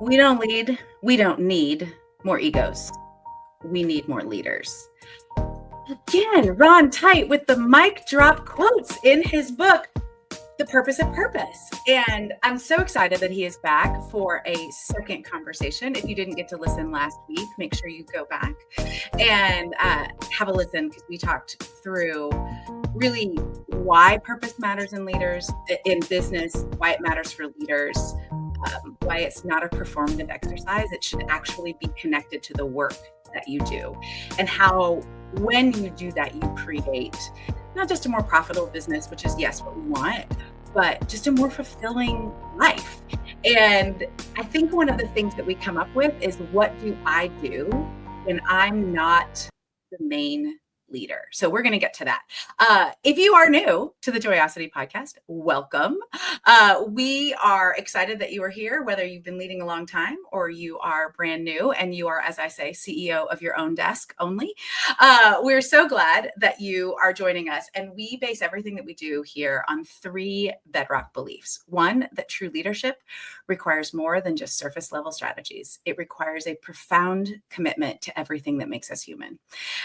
We don't need more egos. We need more leaders. Again, Ron Tite with the mic drop quotes in his book, The Purpose of Purpose. And I'm so excited that he is back for a second conversation. If you didn't get to listen last week, make sure you go back and have a listen, because we talked through really why purpose matters in leaders, in business, why it matters for leaders, why it's not a performative exercise. It should actually be connected to the work that you do, and how when you do that, you create not just a more profitable business, which is, yes, what we want, but just a more fulfilling life. And I think one of the things that we come up with is, what do I do when I'm not the main leader? So we're going to get to that. If you are new to the Joyosity podcast, welcome. We are excited that you are here, whether you've been leading a long time or you are brand new and you are, as I say, CEO of your own desk only. We're so glad that you are joining us. And we base everything that we do here on 3 bedrock beliefs. 1, that true leadership requires more than just surface level strategies. It requires a profound commitment to everything that makes us human.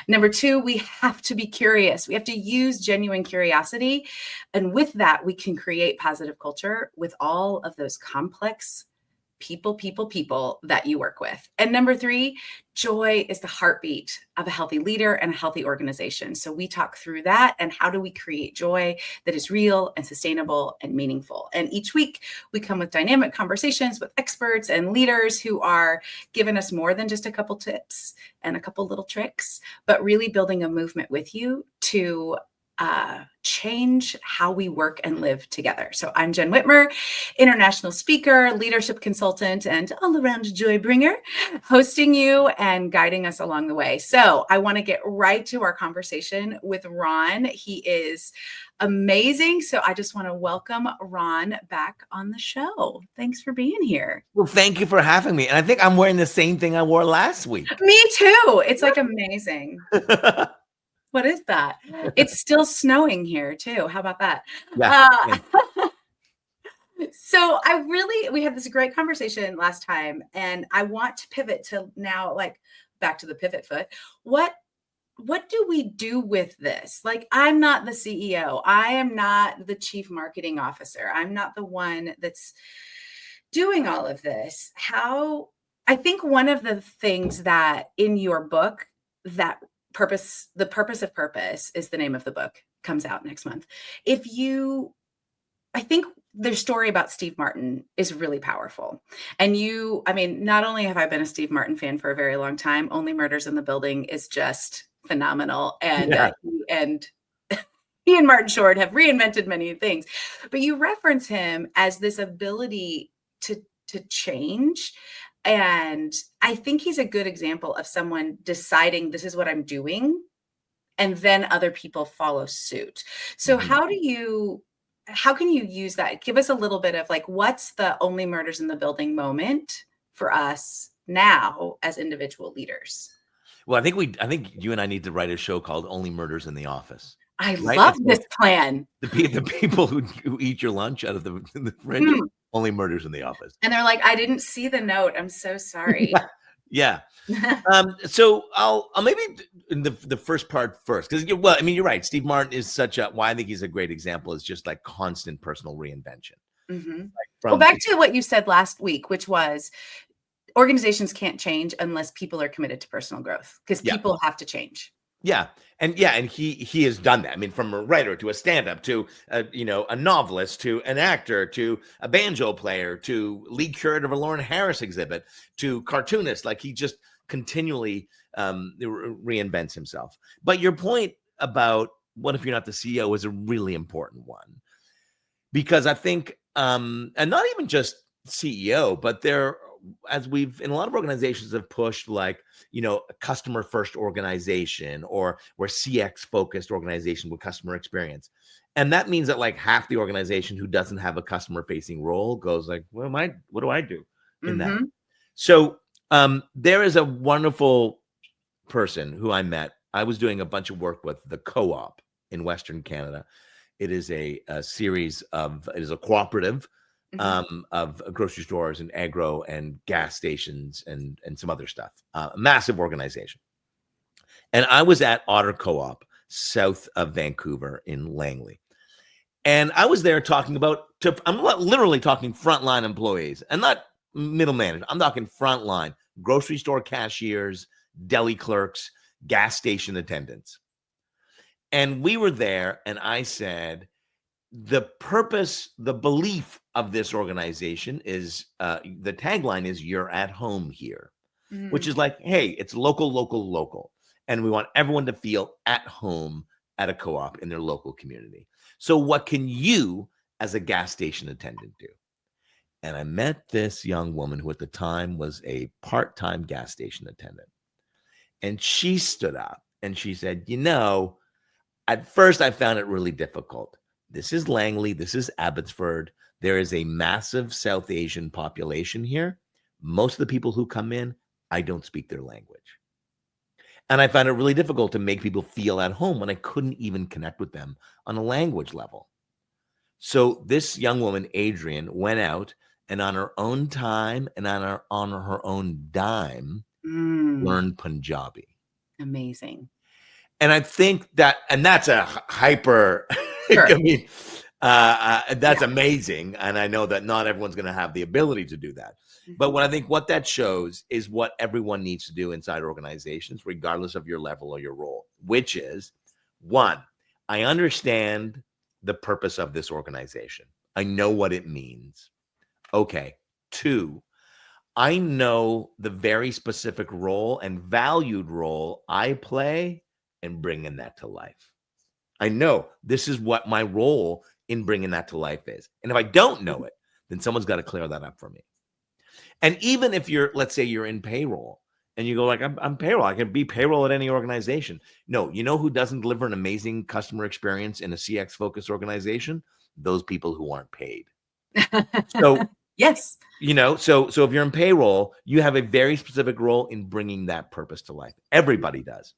Number 2, we have to be curious. We have to use genuine curiosity. And with that, we can create positive culture with all of those complex people that you work with. And number 3, joy is the heartbeat of a healthy leader and a healthy organization. So we talk through that, and how do we create joy that is real and sustainable and meaningful. And each week we come with dynamic conversations with experts and leaders who are giving us more than just a couple tips and a couple little tricks, but really building a movement with you to change how we work and live together. So I'm Jenn Whitmer, international speaker, leadership consultant, and all-around joy bringer, hosting you and guiding us along the way. So I want to get right to our conversation with Ron. He is amazing. So I just want to welcome Ron back on the show. Thanks for being here. Well, thank you for having me. And I think I'm wearing the same thing I wore last week. Me too. It's like amazing. What is that? It's still snowing here too. How about that? Yeah. So we had this great conversation last time, and I want to pivot to now, like, back to the pivot foot. What do we do with this? Like, I'm not the CEO. I am not the chief marketing officer. I'm not the one that's doing all of this. I think one of the things that in your book, that The Purpose of Purpose is the name of the book, comes out next month. I think their story about Steve Martin is really powerful. And not only have I been a Steve Martin fan for a very long time, Only Murders in the Building is just phenomenal. And he and Martin Short have reinvented many things, but you reference him as this ability to change. And I think he's a good example of someone deciding, this is what I'm doing, and then other people follow suit. So how can you use that? Give us a little bit of, like, what's the Only Murders in the Building moment for us now as individual leaders? Well, I think you and I need to write a show called Only Murders in the Office. I love this plan. The people who eat your lunch out of the fridge, Only Murders in the Office. And they're like, I didn't see the note. I'm so sorry. Yeah. So I'll maybe in the first part first, because you're right. Steve Martin is why I think he's a great example, is just like constant personal reinvention. Back to what you said last week, which was organizations can't change unless people are committed to personal growth, because people have to change. Yeah. And he has done that. I mean, from a writer to a stand-up to a novelist to an actor to a banjo player to lead curator of a Lauren Harris exhibit to cartoonist. Like, he just continually reinvents himself. But your point about what if you're not the CEO is a really important one, because I think and not even just CEO, but as we've in a lot of organizations have pushed, like, a customer first organization, or we're CX focused organization with customer experience. And that means that, like, half the organization who doesn't have a customer facing role goes like, what do I do in that? So there is a wonderful person who I met. I was doing a bunch of work with the Co-op in Western Canada. It is a cooperative of grocery stores and agro and gas stations and some other stuff. Massive organization. And I was at Otter Co-op, south of Vancouver in Langley. And I was there talking I'm literally talking frontline employees and not middle management. I'm talking frontline, grocery store cashiers, deli clerks, gas station attendants. And we were there, and I said, the purpose, the belief of this organization is, the tagline is, you're at home here, which is like, hey, it's local, local, local. And we want everyone to feel at home at a co-op in their local community. So what can you as a gas station attendant do? And I met this young woman who at the time was a part-time gas station attendant. And she stood up and she said, at first I found it really difficult. This is Langley. This is Abbotsford. There is a massive South Asian population here. Most of the people who come in, I don't speak their language. And I found it really difficult to make people feel at home when I couldn't even connect with them on a language level. So this young woman, Adrienne, went out and on her own time and on her own dime, learned Punjabi. Amazing. And I think that's a hyper, Sure. I mean, that's amazing. And I know that not everyone's going to have the ability to do that. But what that shows is what everyone needs to do inside organizations, regardless of your level or your role, which is, one, I understand the purpose of this organization. I know what it means. Okay. Two, I know the very specific role and valued role I play in bringing that to life. I know this is what my role in bringing that to life is. And if I don't know it, then someone's got to clear that up for me. And even if let's say you're in payroll and you go like, I'm payroll, I can be payroll at any organization. No, you know who doesn't deliver an amazing customer experience in a CX focused organization? Those people who aren't paid. So yes, so if you're in payroll, you have a very specific role in bringing that purpose to life. Everybody does.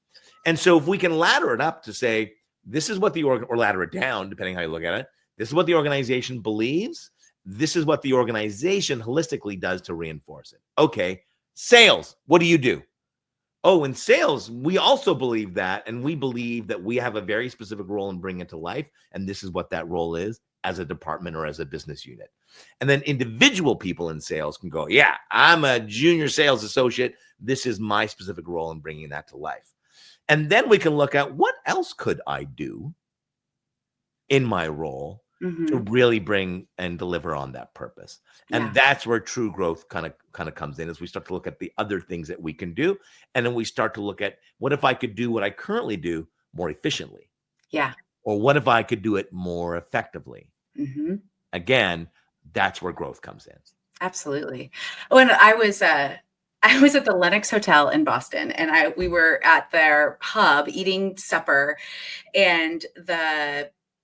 And so if we can ladder it up to say, this is what or ladder it down, depending how you look at it. This is what the organization believes. This is what the organization holistically does to reinforce it. Okay, sales, what do you do? Oh, in sales, we also believe that, and we believe that we have a very specific role in bringing it to life, and this is what that role is as a department or as a business unit. And then individual people in sales can go, yeah, I'm a junior sales associate. This is my specific role in bringing that to life. And then we can look at what else could I do in my role to really bring and deliver on that purpose. And that's where true growth kind of comes in, as we start to look at the other things that we can do. And then we start to look at, what if I could do what I currently do more efficiently? Yeah. Or what if I could do it more effectively? Again, that's where growth comes in. Absolutely. When I was at the Lenox Hotel in Boston, and we were at their hub eating supper, and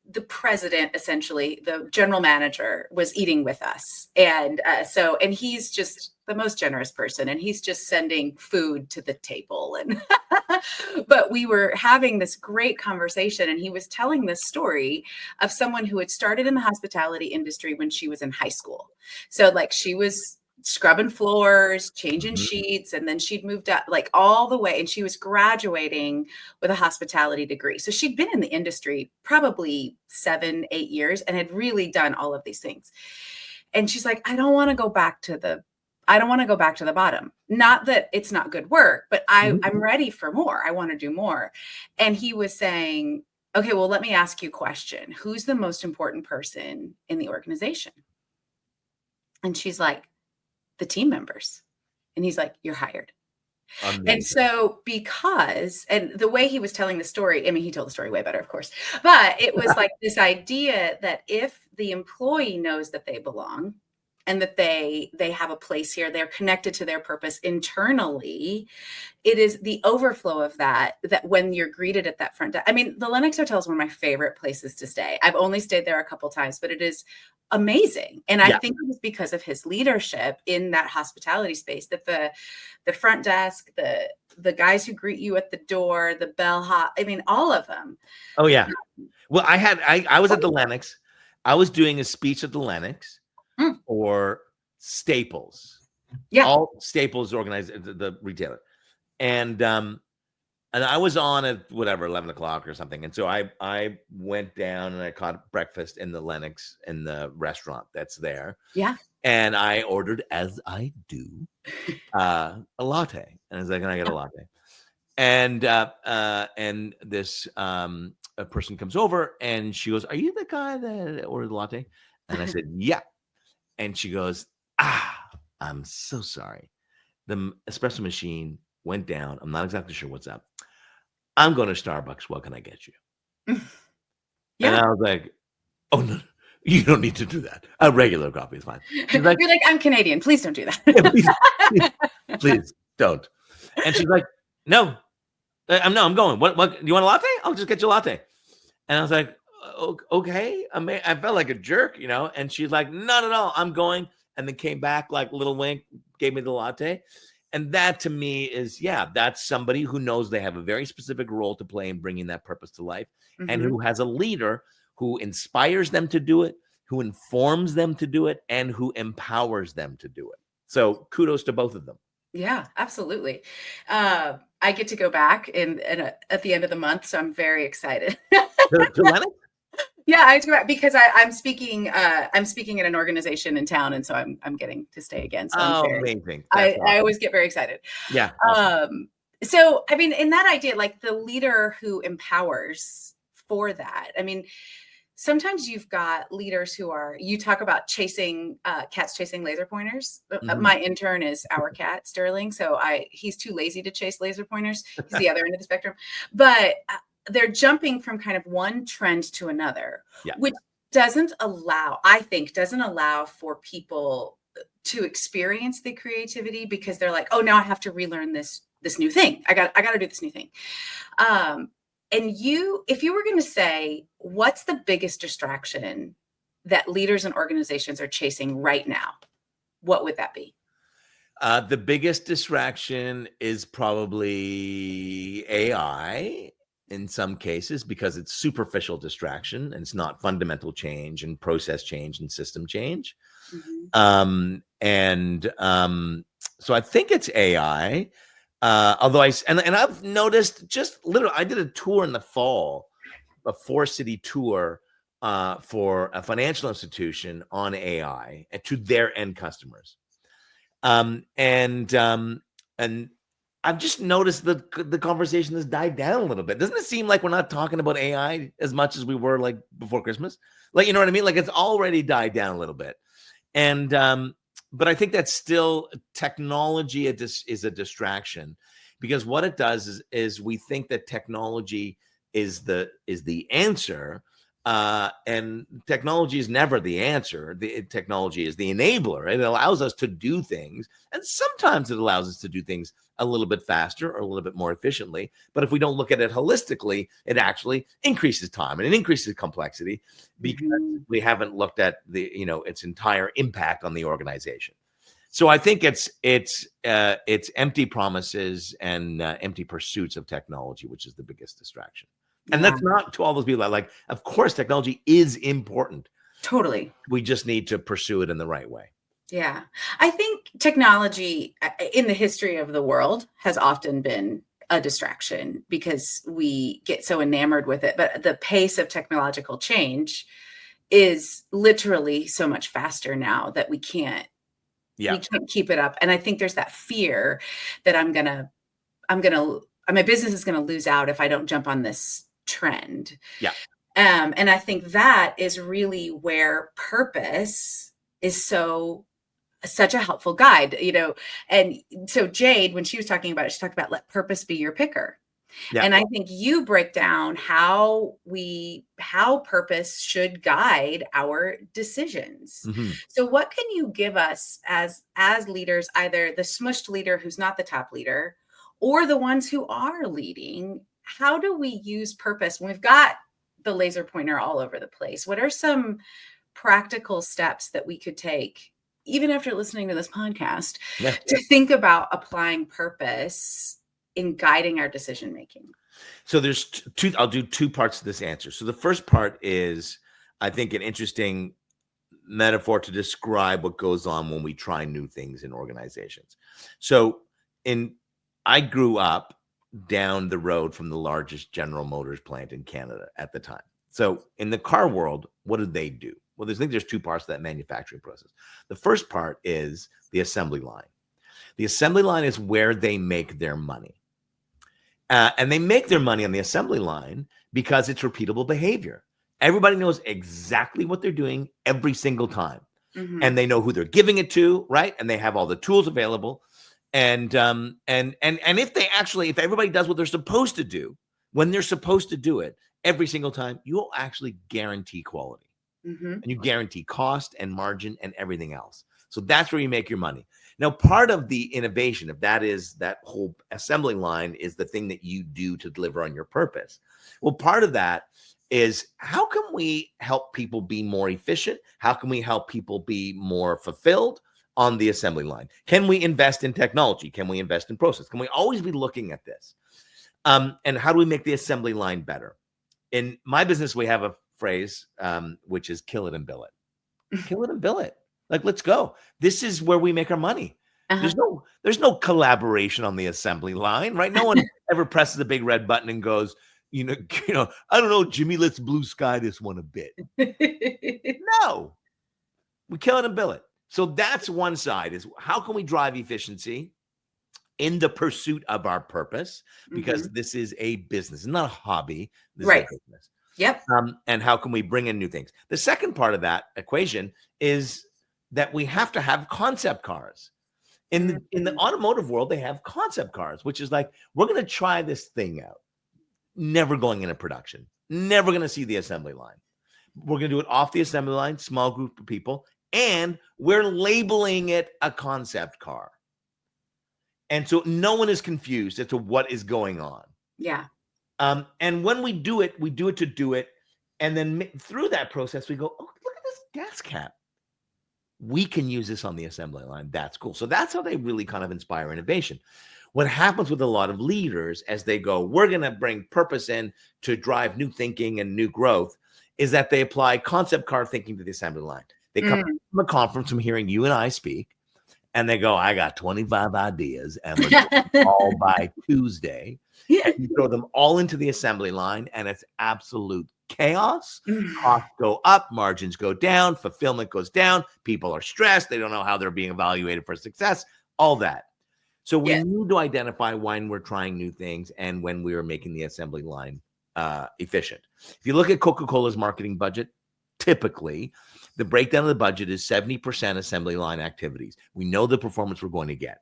the president, essentially the general manager, was eating with us. And and he's just the most generous person, and he's just sending food to the table. And but we were having this great conversation, and he was telling this story of someone who had started in the hospitality industry when she was in high school. So like she was scrubbing floors, changing sheets, and then she'd moved up like all the way, and she was graduating with a hospitality degree. So she'd been in the industry probably 7-8 years and had really done all of these things. And she's like, I don't want to go back to the bottom. Not that it's not good work, but I'm ready for more. I want to do more. And he was saying, okay, well, let me ask you a question. Who's the most important person in the organization? And she's like, the team members. And he's like, you're hired. Amazing. And so and the way he was telling the story, I mean, he told the story way better, of course, but it was like this idea that if the employee knows that they belong and that they have a place here, they're connected to their purpose internally, it is the overflow of that when you're greeted at that front desk. I mean, the Lenox Hotel is one of my favorite places to stay. I've only stayed there a couple times, but it is amazing. And I think it was because of his leadership in that hospitality space, that the front desk, the guys who greet you at the door, the bellhop, I mean, all of them. Oh yeah. Well, I was at the Lenox. I was doing a speech at the Lenox Mm. for Staples. Yeah. All Staples organized the retailer. And I was on at whatever 11 o'clock or something, and so I went down and I caught breakfast in the Lenox in the restaurant that's there, Yeah. and I ordered, as I do, a latte, and I was like, "Can I get a latte?" And this a person comes over and she goes, "Are you the guy that ordered the latte?" And I said, "Yeah," and she goes, "I'm so sorry. The espresso machine went down. I'm not exactly sure what's up. I'm going to Starbucks. What can I get you?" And Yeah. I was like, "Oh, no, you don't need to do that. A regular coffee is fine." She's like, You're like, I'm Canadian. Please don't do "Yeah, that. please don't." And she's like, "No, I'm going. What, you want a latte? I'll just get you a latte." And I was like, Okay. I felt like a jerk, and she's like, "Not at all. I'm going." And then came back like little wink, gave me the latte. And that to me is, yeah, that's somebody who knows they have a very specific role to play in bringing that purpose to life, and Mhm. who has a leader who inspires them to do it, who informs them to do it, and who empowers them to do it. So kudos to both of them. Yeah, absolutely. I get to go back at the end of the month, so I'm very excited. To Lennox? Yeah, I do because I'm speaking. I'm speaking at an organization in town, and so I'm getting to stay again. So I'm Oh, very. amazing. That's I awesome. always get very excited. Yeah, awesome. So I mean, in that idea, like the leader who empowers for that. I mean, sometimes you've got leaders who are. You talk about chasing cats chasing laser pointers. Mhm. My intern is our cat Sterling, so he's too lazy to chase laser pointers. He's the other end of the spectrum, but they're jumping from kind of one trend to another, Yeah. which doesn't allow for people to experience the creativity because they're like, oh, now I have to relearn this new thing. I got to do this new thing. And if you were going to say, what's the biggest distraction that leaders and organizations are chasing right now? What would that be? The biggest distraction is probably AI in some cases because it's superficial distraction and it's not fundamental change and process change and system change. Mhm. So I think it's AI. Although I've noticed just literally, I did a tour in the fall, a 4-city tour for a financial institution on AI and to their end customers. And I've just noticed that the conversation has died down a little bit. Doesn't it seem like we're not talking about AI as much as we were like before Christmas? Like, you know what I mean? Like it's already died down a little bit. And but I think that's still technology is a distraction because what it does is we think that technology is the answer. And technology is never the answer. The technology is the enabler. It allows us to do things, and sometimes it allows us to do things a little bit faster or a little bit more efficiently. But if we don't look at it holistically, it actually increases time and it increases complexity because Mhm. we haven't looked at its entire impact on the organization. So I think it's empty promises and empty pursuits of technology, which is the biggest distraction. And Yeah, that's not to all those people that like, of course, technology is important. totally. We just need to pursue it in the right way. Yeah. I think technology in the history of the world has often been a distraction because we get so enamored with it. But the pace of technological change is literally so much faster now that Yeah. we can't keep it up. And I think there's that fear that I'm gonna my business is gonna lose out if I don't jump on this trend. Yeah. And I think that is really where purpose is such a helpful guide, and so Jade, when she was talking about it, she talked about let purpose be your picker. Yeah. And I think you break down how purpose should guide our decisions. Mhm. So what can you give us as leaders, either the smushed leader who's not the top leader or the ones who are leading? How do we use purpose when we've got the laser pointer all over the place? What are some practical steps that we could take, even after listening to this podcast, Yeah. to think about applying purpose in guiding our decision making? So there's I'll do two parts to this answer. So the first part is, I think, an interesting metaphor to describe what goes on when we try new things in organizations. So I grew up down the road from the largest General Motors plant in Canada at the time. So in the car world, what do they do? Well, there's two parts to that manufacturing process. The first part is the assembly line. The assembly line is where they make their money. And they make their money on the assembly line because it's repeatable behavior. Everybody knows exactly what they're doing every single time. Mhm. And they know who they're giving it to, right? And they have all the tools available. And if everybody does what they're supposed to do, when they're supposed to do it every single time, you'll actually guarantee quality. Mhm. And you guarantee cost and margin and everything else. So that's where you make your money. Now, part of the innovation, if that is that whole assembly line is the thing that you do to deliver on your purpose. Well, part of that is how can we help people be more efficient? How can we help people be more fulfilled on the assembly line? Can we invest in technology? Can we invest in process? Can we always be looking at this? And how do we make the assembly line better? In my business, we have a phrase, which is kill it and bill it. Kill it and bill it. Like, let's go. This is where we make our money. Uh-huh. There's no collaboration on the assembly line, right? No one ever presses the big red button and goes, I don't know, Jimmy, let's blue sky this one a bit. No, we kill it and bill it. So that's one side, is how can we drive efficiency in the pursuit of our purpose? Because this is a business, it's not a hobby. This Right. is a business. Yep. And how can we bring in new things? The second part of that equation is that we have to have concept cars. In the automotive world, they have concept cars, which is like, we're going to try this thing out. Never going into production. Never going to see the assembly line. We're going to do it off the assembly line, small group of people, and we're labeling it a concept car. And so no one is confused as to what is going on. Yeah. And when we do it to do it. And then through that process, we go, oh, look at this gas cap. We can use this on the assembly line. That's cool. So that's how they really kind of inspire innovation. What happens with a lot of leaders as they go, we're going to bring purpose in to drive new thinking and new growth, is that they apply concept car thinking to the assembly line. They come from a conference from hearing you and I speak, and they go, I got 25 ideas, and we're doing them all by Tuesday. And you throw them all into the assembly line, and it's absolute chaos. Costs go up, margins go down, fulfillment goes down. People are stressed. They don't know how they're being evaluated for success, all that. So we need to identify when we're trying new things and when we are making the assembly line efficient. If you look at Coca-Cola's marketing budget, typically the breakdown of the budget is 70% assembly line activities. We know the performance we're going to get.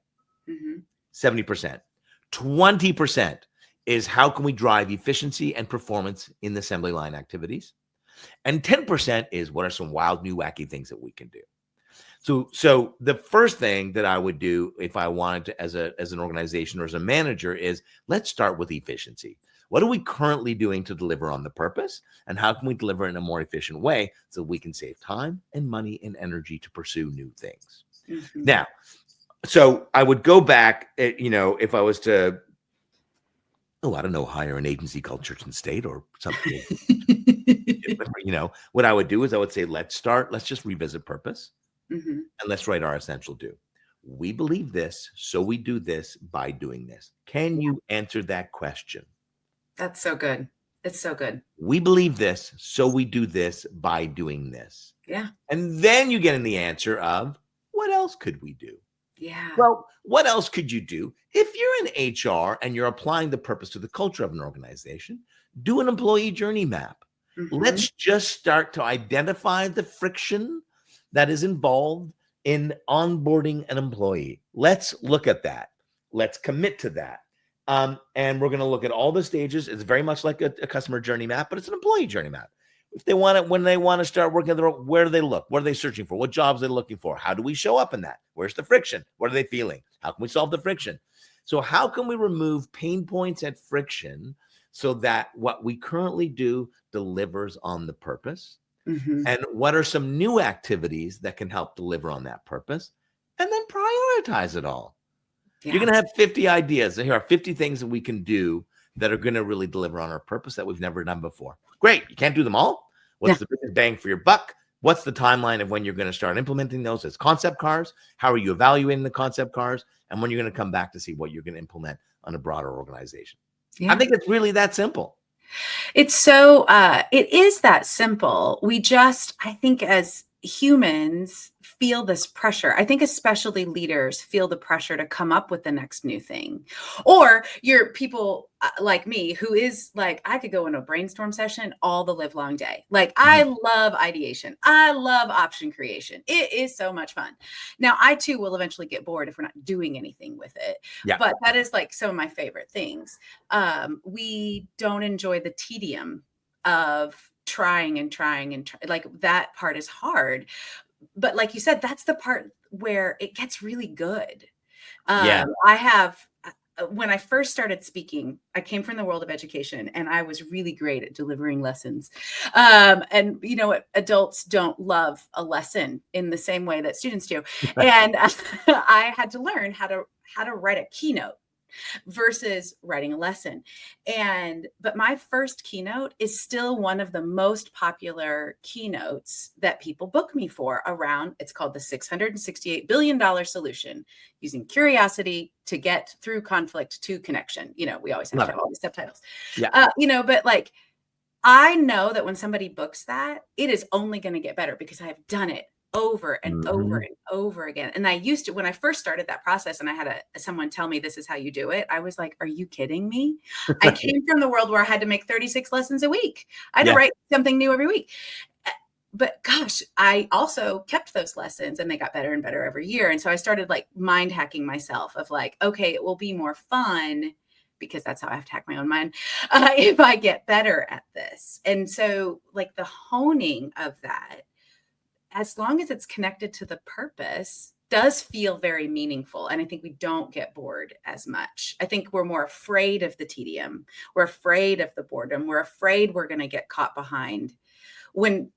70%. 20% is how can we drive efficiency and performance in the assembly line activities. And 10% is what are some wild, new, wacky things that we can do. So the first thing that I would do if I wanted to, as an organization or as a manager, is let's start with efficiency. What are we currently doing to deliver on the purpose? And how can we deliver in a more efficient way so we can save time and money and energy to pursue new things? Now, so I would go back, if I was to, I don't know, hire an agency called Church and State or something. What I would do is I would say, let's just revisit purpose. And let's write our essential do. We believe this, so we do this by doing this. Can you answer that question? That's so good. It's so good. We believe this, so we do this by doing this. Yeah. And then you get in the answer of, what else could we do? Yeah. Well, what else could you do? If you're in HR and you're applying the purpose to the culture of an organization, do an employee journey map. Let's just start to identify the friction that is involved in onboarding an employee. Let's look at that. Let's commit to that. And we're going to look at all the stages. It's very much like a customer journey map, but it's an employee journey map. If they want it, when they want to start working, where do they look? What are they searching for? What jobs are they looking for? How do we show up in that? Where's the friction? What are they feeling? How can we solve the friction? So how can we remove pain points at friction so that what we currently do delivers on the purpose? And what are some new activities that can help deliver on that purpose? And then prioritize it all. Yeah. You're going to have 50 ideas. Here are 50 things that we can do that are going to really deliver on our purpose that we've never done before. Great. You can't do them all. What's the biggest bang for your buck? What's the timeline of when you're going to start implementing those as concept cars? How are you evaluating the concept cars? And when you're going to come back to see what you're going to implement on a broader organization. Yeah. I think it's really that simple. It's so, it is that simple. We just, I think as humans feel this pressure. I think especially leaders feel the pressure to come up with the next new thing. Or you're people like me who is like, I could go in a brainstorm session all the live long day. Like I love ideation. I love option creation. It is so much fun. Now I too will eventually get bored if we're not doing anything with it. Yeah. But that is like some of my favorite things. We don't enjoy the tedium of trying and like that part is hard. But like you said, that's the part where it gets really good. I have, when I first started speaking, I came from the world of education and I was really great at delivering lessons. And you know what? Adults don't love a lesson in the same way that students do. And I had to learn how to write a keynote versus writing a lesson. But my first keynote is still one of the most popular keynotes that people book me for around, it's called the $668 billion solution, using curiosity to get through conflict to connection. You know, we always have to have all these subtitles. Yeah. But like, I know that when somebody books that, it is only going to get better because I have done it over and over and over again. And I used to, when I first started that process and I had someone tell me, this is how you do it. I was like, are you kidding me? I came from the world where I had to make 36 lessons a week. I had to write something new every week. But gosh, I also kept those lessons and they got better and better every year. And so I started like mind hacking myself of like, okay, it will be more fun because that's how I have to hack my own mind if I get better at this. And so like the honing of that, as long as it's connected to the purpose, does feel very meaningful. And I think we don't get bored as much. I think we're more afraid of the tedium. We're afraid of the boredom. We're afraid we're going to get caught behind. When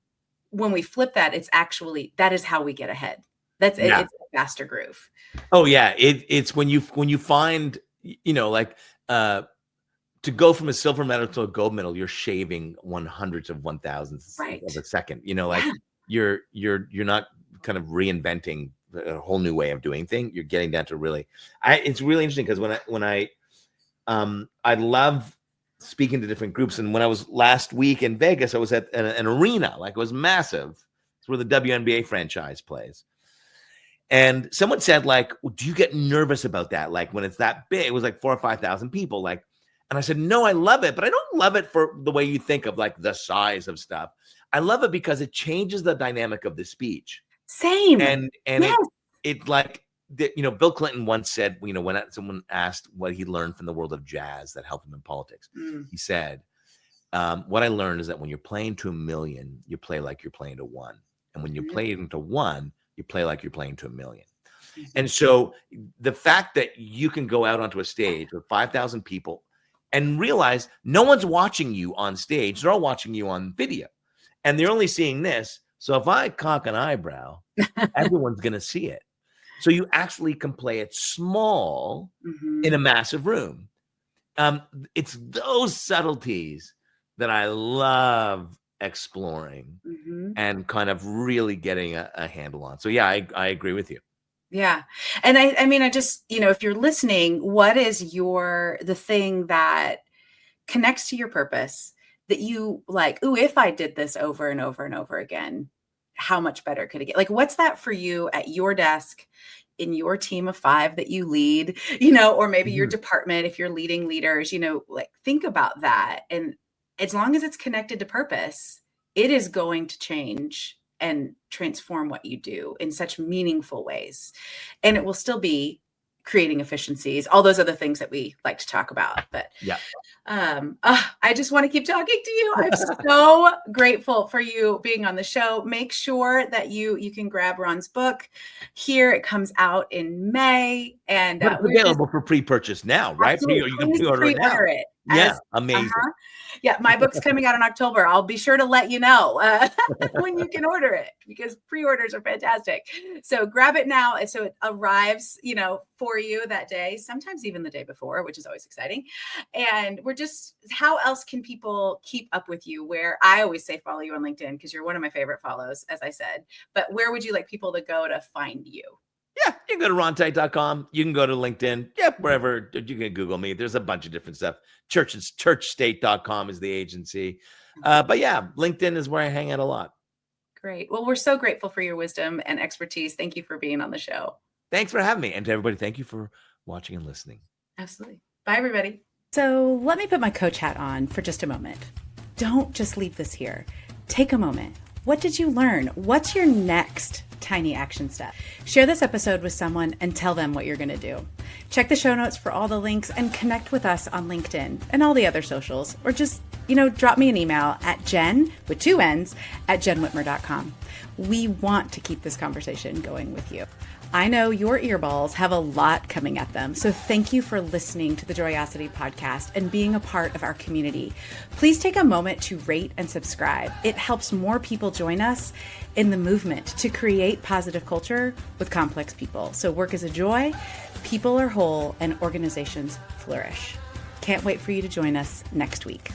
we flip that, it's actually, that is how we get ahead. It's a faster groove. Oh yeah. It's when you find, you know, like, to go from a silver medal to a gold medal, you're shaving 1/100 of 1,000th of a second, you know, like you're not kind of reinventing a whole new way of doing things. You're getting down to really, it's really interesting because when I love speaking to different groups. And when I was last week in Vegas, I was at an arena, like it was massive. It's where the WNBA franchise plays. And someone said, like, well, do you get nervous about that? Like when it's that big, it was like 4,000 or 5,000 people. Like, and I said, no, I love it, but I don't love it for the way you think of like the size of stuff. I love it because it changes the dynamic of the speech. Same. And yes. it like, you know, Bill Clinton once said, you know, when someone asked what he learned from the world of jazz that helped him in politics, he said, what I learned is that when you're playing to 1 million, you play like you're playing to 1. And when you're playing to 1, you play like you're playing to 1 million. And so the fact that you can go out onto a stage with 5,000 people and realize no one's watching you on stage, they're all watching you on video. And they're only seeing this. So if I cock an eyebrow, everyone's going to see it. So you actually can play it small in a massive room. It's those subtleties that I love exploring and kind of really getting a handle on. So yeah, I agree with you. Yeah. And I mean, I just, you know, if you're listening, what is the thing that connects to your purpose that you like, ooh, if I did this over and over and over again, how much better could it get? Like, what's that for you at your desk in your team of 5 that you lead, you know, or maybe your department, if you're leading leaders, you know, like think about that. And as long as it's connected to purpose, it is going to change and transform what you do in such meaningful ways. And it will still be creating efficiencies, all those other things that we like to talk about. But I just want to keep talking to you. I'm so grateful for you being on the show. Make sure that you can grab Ron's book here. It comes out in May, and but it's available for pre-purchase now, right? You can pre-order it. Yeah, as amazing. Yeah, my book's coming out in October. I'll be sure to let you know when you can order it, because pre-orders are fantastic. So grab it now. So it arrives, for you that day, sometimes even the day before, which is always exciting. And how else can people keep up with you? Where I always say follow you on LinkedIn, because you're one of my favorite follows, as I said. But where would you like people to go to find you? Yeah, you can go to rontite.com. You can go to LinkedIn. Yeah, wherever. You can Google me. There's a bunch of different stuff. Churchstate.com is the agency. But yeah, LinkedIn is where I hang out a lot. Great. Well, we're so grateful for your wisdom and expertise. Thank you for being on the show. Thanks for having me. And to everybody, thank you for watching and listening. Absolutely. Bye, everybody. So let me put my coach hat on for just a moment. Don't just leave this here. Take a moment. What did you learn? What's your next tiny action step? Share this episode with someone and tell them what you're going to do. Check the show notes for all the links and connect with us on LinkedIn and all the other socials, or just, drop me an email at Jenn, with 2 N's, at jennwhitmer.com. We want to keep this conversation going with you. I know your earballs have a lot coming at them, so thank you for listening to the Joyosity podcast and being a part of our community. Please take a moment to rate and subscribe. It helps more people join us in the movement to create positive culture with complex people. So work is a joy, people are whole, and organizations flourish. Can't wait for you to join us next week.